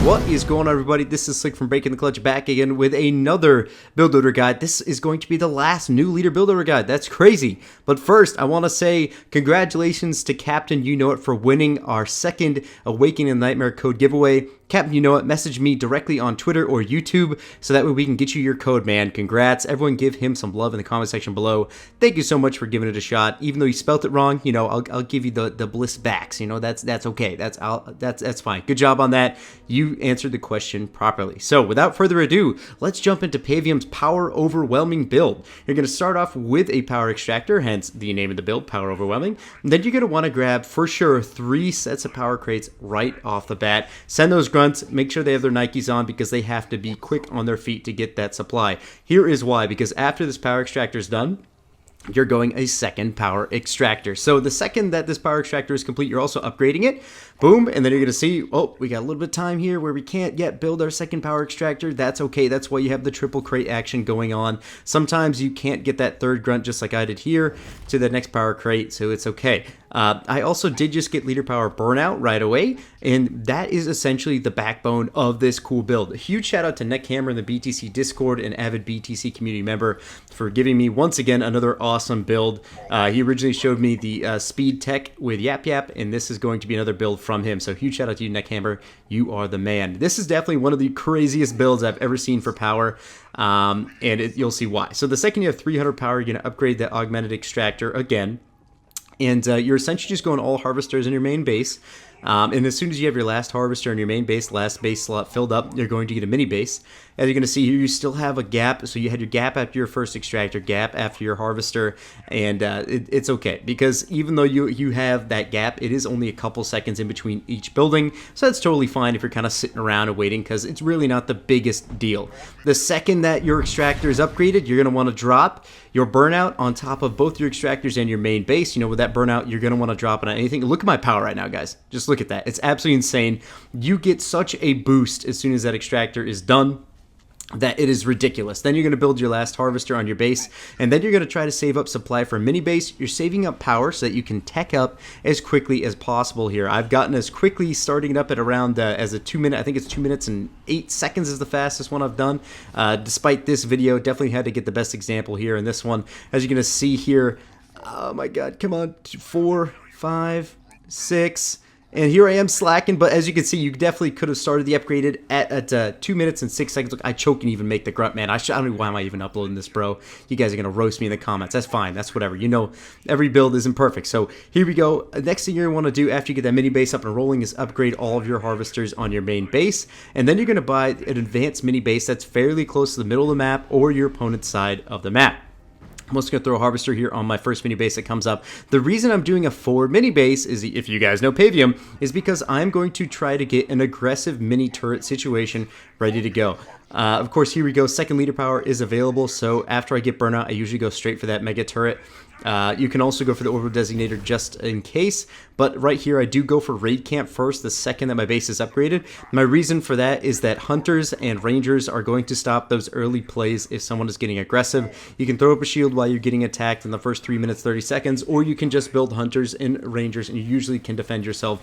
What is going on, everybody? This is Slick from Breaking the Clutch, back again with another build order guide. This is going to be the last new leader build order guide. That's crazy. But first, I want to say congratulations to Captain You Know It for winning our second Awakening the Nightmare code giveaway. Captain You Know It, message me directly on Twitter or YouTube so that way we can get you your code, man. Congrats. Everyone give him some love in the comment section below. Thank you so much for giving it a shot. Even though you spelt it wrong, you know, I'll give you the bliss backs. You know, that's okay. That's fine. Good job on that. You answered the question properly. So without further ado, let's jump into Pavium's Power Overwhelming build. You're going to start off with a Power Extractor, hence the name of the build, Power Overwhelming. And then you're going to want to grab, for sure, 3 sets of Power Crates right off the bat. Send those grunts, make sure they have their Nikes on because they have to be quick on their feet to get that supply. Here is why, because after this Power Extractor is done, you're going a second Power Extractor. So the second that this Power Extractor is complete, you're also upgrading it. Boom, and then you're going to see, oh, we got a little bit of time here where we can't yet build our second Power Extractor. That's okay. That's why you have the triple crate action going on. Sometimes you can't get that third grunt just like I did here to the next Power Crate, so it's okay. I also did just get Leader Power Burnout right away, and that is essentially the backbone of this cool build. A huge shout out to Neckhammer in the BTC Discord and avid BTC community member for giving me, once again, another awesome build. He originally showed me the Speed Tech with Yap Yap, and this is going to be another build from him. So huge shout out to you, Neckhammer. You are the man. This is definitely one of the craziest builds I've ever seen for power, and you'll see why. So the second you have 300 power, you're going to upgrade that Augmented Extractor again. And you're essentially just going all harvesters in your main base. And as soon as you have your last harvester in your main base, last base slot filled up, you're going to get a mini base. As you're going to see here, you still have a gap. So you had your gap after your first extractor, gap after your harvester, and it's okay. Because even though you have that gap, it is only a couple seconds in between each building. So that's totally fine if you're kind of sitting around and waiting, because it's really not the biggest deal. The second that your extractor is upgraded, you're going to want to drop your Burnout on top of both your extractors and your main base. You know, with that Burnout, you're going to want to drop it on anything. Look at my power right now, guys. Just look at that. It's absolutely insane. You get such a boost as soon as that extractor is done that it is ridiculous. Then you're going to build your last harvester on your base, and then you're going to try to save up supply for a mini base. You're saving up power so that you can tech up as quickly as possible here. I've gotten as quickly, starting it up at around as a 2 minute, I think it's 2 minutes and 8 seconds is the fastest one I've done. Despite this video, definitely had to get the best example here in this one. As you're going to see here, oh my god, come on, 4, 5, 6, and here I am slacking, but as you can see, you definitely could have started the upgraded at 2 minutes and 6 seconds. Look, I choke and even make the grunt, man. I don't know why am I even uploading this, bro. You guys are going to roast me in the comments. That's fine. That's whatever. You know, every build isn't perfect. So here we go. Next thing you're going to want to do after you get that mini base up and rolling is upgrade all of your harvesters on your main base. And then you're going to buy an advanced mini base that's fairly close to the middle of the map or your opponent's side of the map. I'm also going to throw a harvester here on my first mini base that comes up. The reason I'm doing a forward mini base is, if you guys know Pavium, is because I'm going to try to get an aggressive mini turret situation ready to go. Of course, here we go. Second leader power is available, so after I get Burnout, I usually go straight for that mega turret. You can also go for the orbital designator just in case, but right here I do go for raid camp first the second that my base is upgraded. My reason for that is that hunters and rangers are going to stop those early plays if someone is getting aggressive. You can throw up a shield while you're getting attacked in the first 3 minutes 30 seconds, or you can just build hunters and rangers and you usually can defend yourself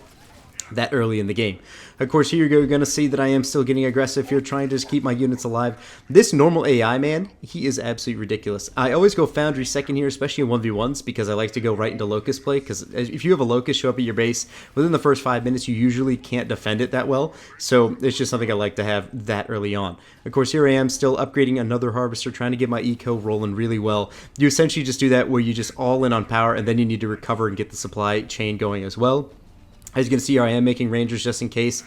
that early in the game. Of course, here you're going to see that I am still getting aggressive here, trying to just keep my units alive. This normal AI, man, he is absolutely ridiculous. I always go Foundry second here, especially in 1v1s, because I like to go right into Locust play, because if you have a Locust show up at your base, within the first 5 minutes, you usually can't defend it that well, so it's just something I like to have that early on. Of course, here I am still upgrading another Harvester, trying to get my eco rolling really well. You essentially just do that where you just all in on power, and then you need to recover and get the supply chain going as well. As you can see, I am making rangers just in case.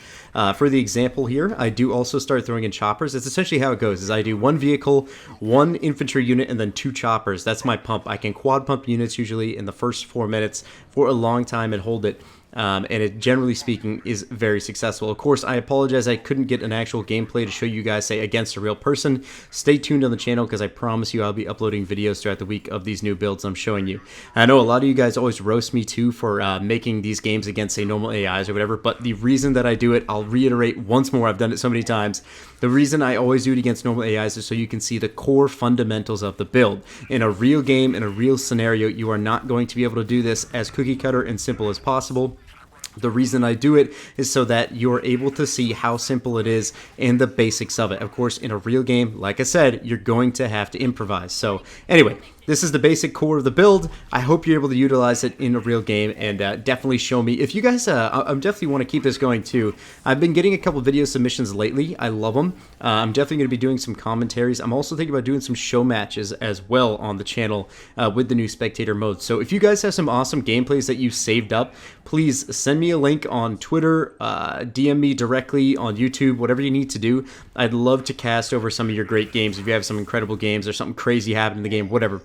For the example here, I do also start throwing in choppers. That's essentially how it goes, is I do 1 vehicle, 1 infantry unit, and then 2 choppers. That's my pump. I can quad pump units usually in the first 4 minutes for a long time and hold it. And it, generally speaking, is very successful. Of course, I apologize I couldn't get an actual gameplay to show you guys, say, against a real person. Stay tuned on the channel, because I promise you I'll be uploading videos throughout the week of these new builds I'm showing you. I know a lot of you guys always roast me too for making these games against, say, normal AIs or whatever, but the reason that I do it, I'll reiterate once more, I've done it so many times, the reason I always do it against normal AIs is so you can see the core fundamentals of the build. In a real game, in a real scenario, you are not going to be able to do this as cookie cutter and simple as possible. The reason I do it is so that you're able to see how simple it is and the basics of it. Of course, in a real game, like I said, you're going to have to improvise. So anyway, this is the basic core of the build. I hope you're able to utilize it in a real game, and definitely show me. If you guys, I definitely want to keep this going too. I've been getting a couple video submissions lately. I love them. I'm definitely going to be doing some commentaries. I'm also thinking about doing some show matches as well on the channel with the new spectator mode. So if you guys have some awesome gameplays that you saved up, please send me a link on Twitter, DM me directly on YouTube, whatever you need to do. I'd love to cast over some of your great games. If you have some incredible games or something crazy happened in the game, whatever,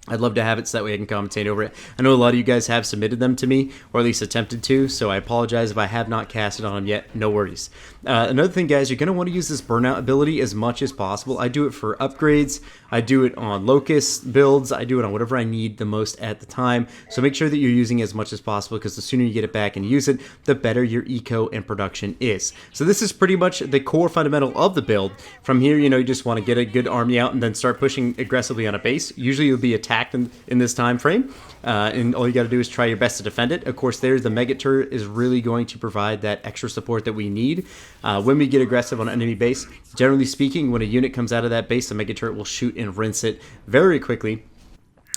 I'd love to have it so that way I can commentate over it. I know a lot of you guys have submitted them to me, or at least attempted to, so I apologize if I have not casted on them yet. No worries. Another thing, guys, you're going to want to use this Burnout ability as much as possible. I do it for upgrades. I do it on Locust builds. I do it on whatever I need the most at the time. So make sure that you're using it as much as possible, because the sooner you get it back and use it, the better your eco and production is. So this is pretty much the core fundamental of the build. From here, you just want to get a good army out and then start pushing aggressively on a base. Usually you'll be attacked in this time frame, and all you got to do is try your best to defend it. Of course, there's the Mega Turret is really going to provide that extra support that we need when we get aggressive on an enemy base. Generally speaking, when a unit comes out of that base, the Mega Turret will shoot and rinse it very quickly,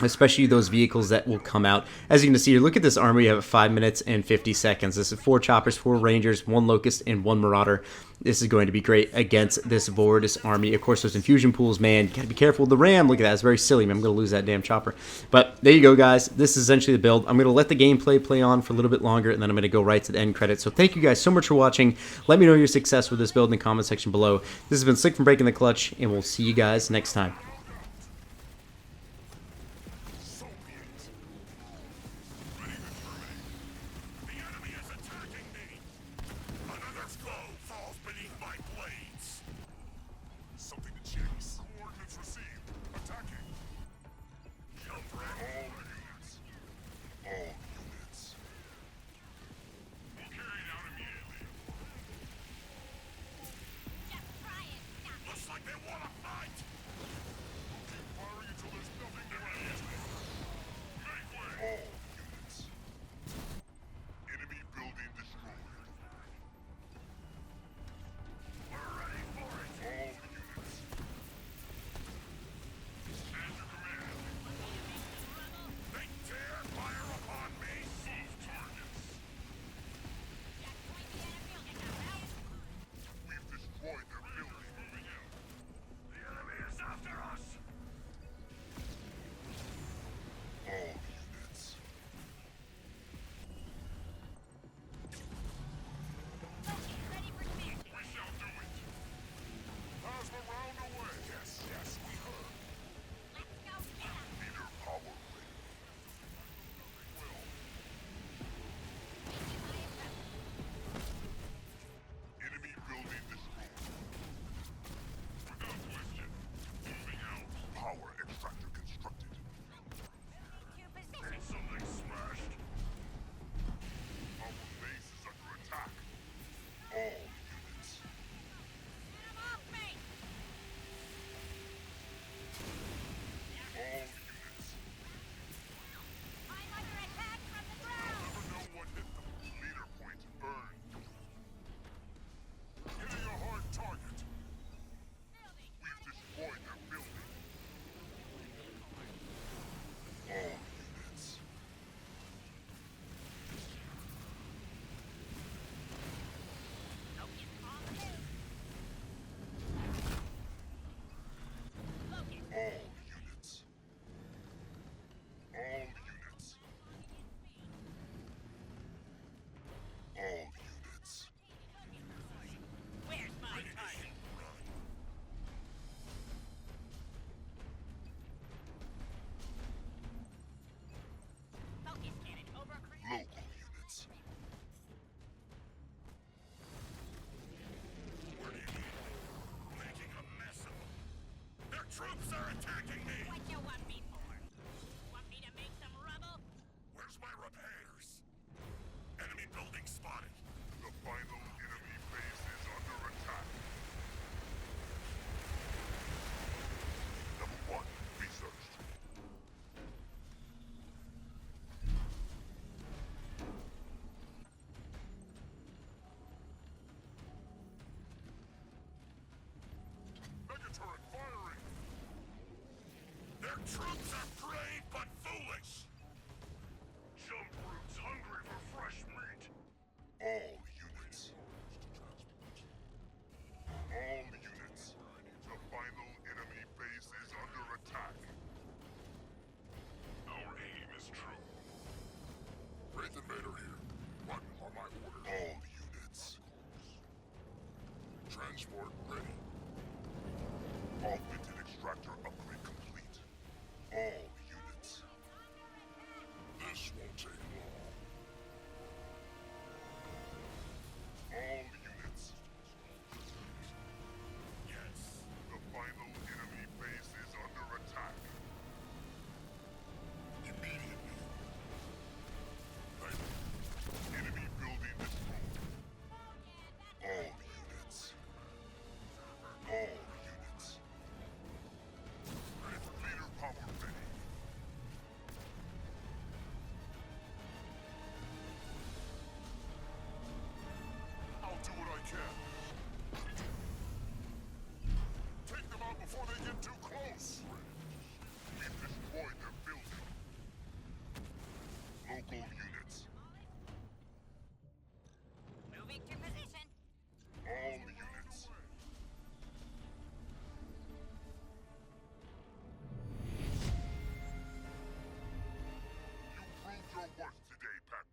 especially those vehicles that will come out. As you can see here, look at this armor. You have 5 minutes and 50 seconds. This is 4 choppers, 4 rangers, 1 locust, and 1 marauder. This is going to be great against this Voridus army. Of course, those infusion pools, man, you gotta be careful with the ram. Look at that, it's very silly. I'm gonna lose that damn chopper. But there you go, guys. This is essentially the build. I'm gonna let the gameplay play on for a little bit longer, and then I'm gonna go right to the end credits. So thank you guys so much for watching. Let me know your success with this build in the comment section below. This has been Slick from Breaking the Clutch, and we'll see you guys next time. Something to chase. Coordinates received. Attacking. Jump right. All units. All units. We'll carry it out immediately. Just try it. Looks like they want to fight. Keep firing until there's nothing left. Make way. All units. Enemy building destroyed. We're ready for it. All units. Stand to command. They dare fire upon me. Move targets. We've destroyed their building. Moving out. The enemy is after us. All units. We shall do it. Plasma round away. Yes, yes, we heard. Leader power ready. Will. Enemy building destroyed. Without question. Moving out. Power extractor constructed. Something smashed. Our base is under attack. All units. All units. Never know what hit them. Leader point earned. Hitting a hard target. We've destroyed their building. All units. All units. All units. All units. Where's my target? Focus cannon over. Local units. What do you mean? Making a mess of them. Their troops are attacking me! What you want me for? Want me to make some rubble? Where's my repairs? Enemy building spotted. The final enemy base is under attack. Number 1, researched. troops are brave but foolish! Jump brutes hungry for fresh meat! All units. All units. The final enemy base is under attack. Our aim is true. Wraith Invader here. Run on my orders. All units. Transport ready. Augmented Extractor upgrade complete. All units. This won't take long. All units. Yes. The final enemy base is under attack. Immediately. Thank you. Enemy building destroyed. All units. All units. Leader power ready. I'll do what I can. Take them out before they get too close. We've destroyed their building. Local units. Moving to position. All units. You proved your worth today, Pac.